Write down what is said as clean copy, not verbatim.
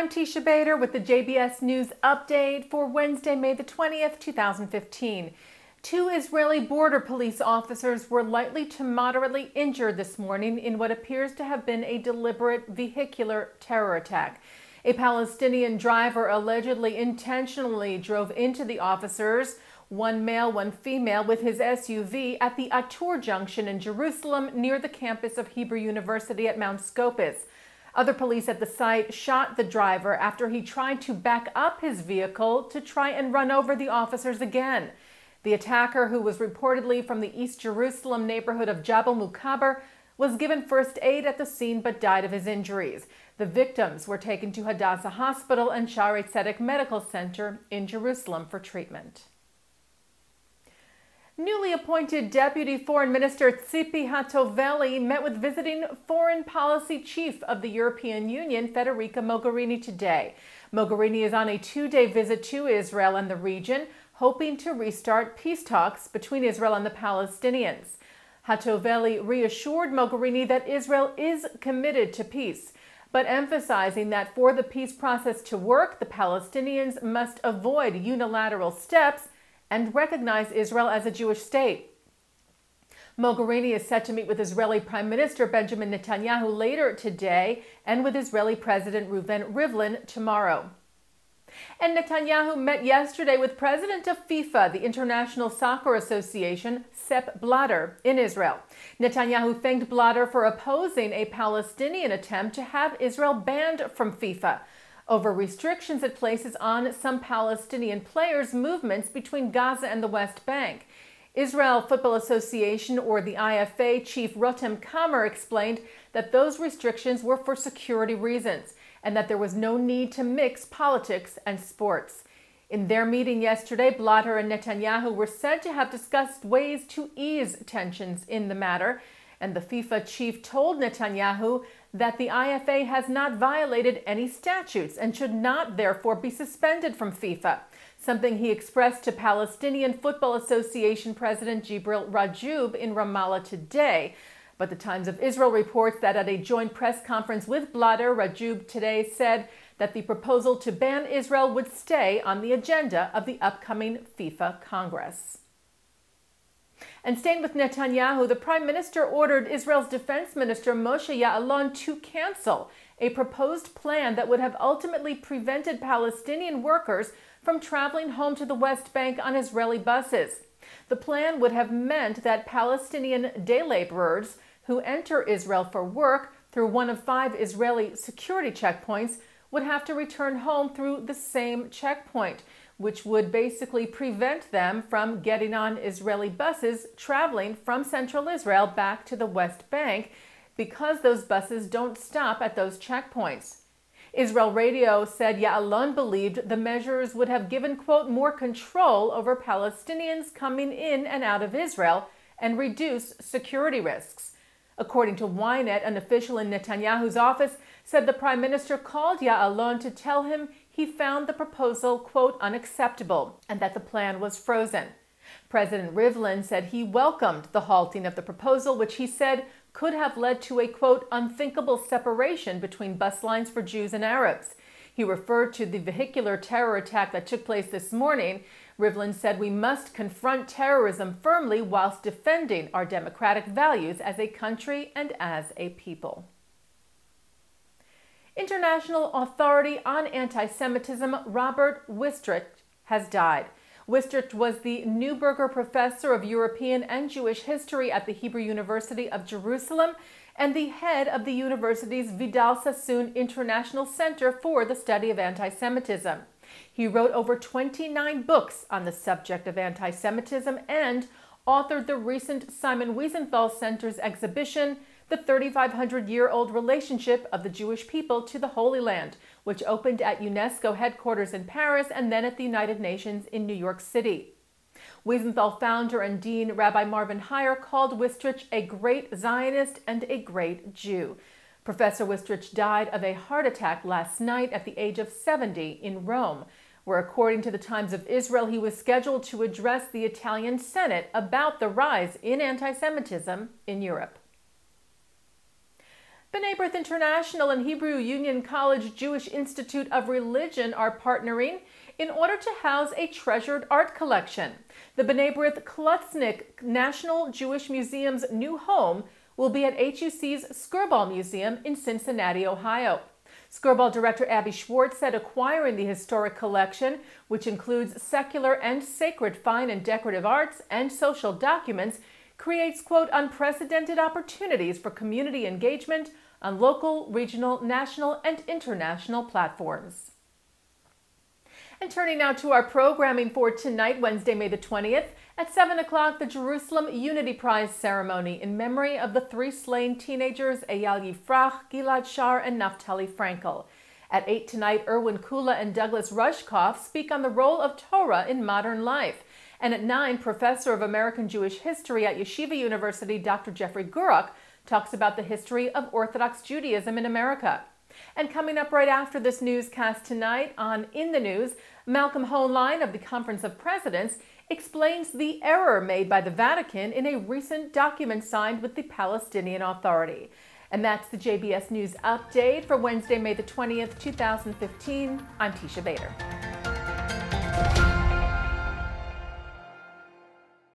I'm Teisha Bader with the JBS News Update for Wednesday, May the 20th, 2015. Two Israeli border police officers were lightly to moderately injured this morning in what appears to have been a deliberate vehicular terror attack. A Palestinian driver allegedly intentionally drove into the officers, one male, one female, with his SUV at the Atur Junction in Jerusalem near the campus of Hebrew University at Mount Scopus. Other police at the site shot the driver after he tried to back up his vehicle to try and run over the officers again. The attacker, who was reportedly from the East Jerusalem neighborhood of Jabal Mukaber, was given first aid at the scene but died of his injuries. The victims were taken to Hadassah Hospital and Shaarei Tzedek Medical Center in Jerusalem for treatment. Newly appointed Deputy Foreign Minister Tzipi Hatoveli met with visiting Foreign Policy Chief of the European Union, Federica Mogherini, today. Mogherini is on a two-day visit to Israel and the region, hoping to restart peace talks between Israel and the Palestinians. Hatoveli reassured Mogherini that Israel is committed to peace, but emphasizing that for the peace process to work, the Palestinians must avoid unilateral steps and recognize Israel as a Jewish state. Mogherini is set to meet with Israeli Prime Minister Benjamin Netanyahu later today and with Israeli President Reuven Rivlin tomorrow. And Netanyahu met yesterday with President of FIFA, the International Soccer Association, Sepp Blatter, in Israel. Netanyahu thanked Blatter for opposing a Palestinian attempt to have Israel banned from FIFA over restrictions it places on some Palestinian players' movements between Gaza and the West Bank. Israel Football Association, or the IFA, Chief Rotem Kamer explained that those restrictions were for security reasons and that there was no need to mix politics and sports. In their meeting yesterday, Blatter and Netanyahu were said to have discussed ways to ease tensions in the matter, and the FIFA chief told Netanyahu that the IFA has not violated any statutes and should not therefore be suspended from FIFA, something he expressed to Palestinian Football Association President Jibril Rajoub in Ramallah today. But the Times of Israel reports that at a joint press conference with Blatter, Rajoub today said that the proposal to ban Israel would stay on the agenda of the upcoming FIFA Congress. And staying with Netanyahu, the Prime Minister ordered Israel's Defense Minister Moshe Yaalon to cancel a proposed plan that would have ultimately prevented Palestinian workers from traveling home to the West Bank on Israeli buses. The plan would have meant that Palestinian day laborers who enter Israel for work through one of 5 Israeli security checkpoints would have to return home through the same checkpoint, which would basically prevent them from getting on Israeli buses traveling from central Israel back to the West Bank, because those buses don't stop at those checkpoints. Israel Radio said Yaalon believed the measures would have given, quote, more control over Palestinians coming in and out of Israel and reduce security risks. According to Ynet, an official in Netanyahu's office said the Prime Minister called Yaalon to tell him he found the proposal, quote, unacceptable, and that the plan was frozen. President Rivlin said he welcomed the halting of the proposal, which he said could have led to a, quote, unthinkable separation between bus lines for Jews and Arabs. He referred to the vehicular terror attack that took place this morning. Rivlin said we must confront terrorism firmly whilst defending our democratic values as a country and as a people. International Authority on Anti-Semitism Robert Wistrich has died. Wistrich was the Neuberger Professor of European and Jewish History at the Hebrew University of Jerusalem and the head of the university's Vidal Sassoon International Center for the Study of Anti-Semitism. He wrote over 29 books on the subject of anti-Semitism and authored the recent Simon Wiesenthal Center's exhibition, The 3,500-Year-Old Relationship of the Jewish People to the Holy Land, which opened at UNESCO headquarters in Paris and then at the United Nations in New York City. Wiesenthal founder and dean Rabbi Marvin Heyer called Wistrich a great Zionist and a great Jew. Professor Wistrich died of a heart attack last night at the age of 70 in Rome, where, according to the Times of Israel, he was scheduled to address the Italian Senate about the rise in anti-Semitism in Europe. Bnai Brith International and Hebrew Union College Jewish Institute of Religion are partnering in order to house a treasured art collection. The Bnai Brith Klutznik National Jewish Museum's new home will be at HUC's Skirball Museum in Cincinnati, Ohio. Skirball Director Abby Schwartz said acquiring the historic collection, which includes secular and sacred fine and decorative arts and social documents, creates, quote, unprecedented opportunities for community engagement on local, regional, national, and international platforms. And turning now to our programming for tonight, Wednesday, May the 20th, at 7 o'clock, the Jerusalem Unity Prize ceremony in memory of the 3 slain teenagers, Eyal Yifrach, Gilad Shar, and Naftali Frankel. At 8 tonight, Erwin Kula and Douglas Rushkoff speak on the role of Torah in modern life. And at 9, Professor of American Jewish History at Yeshiva University, Dr. Jeffrey Guruk, talks about the history of Orthodox Judaism in America. And coming up right after this newscast tonight on In the News, Malcolm Hoenlein of the Conference of Presidents explains the error made by the Vatican in a recent document signed with the Palestinian Authority. And that's the JBS News Update for Wednesday, May the 20th, 2015. I'm Teisha Bader.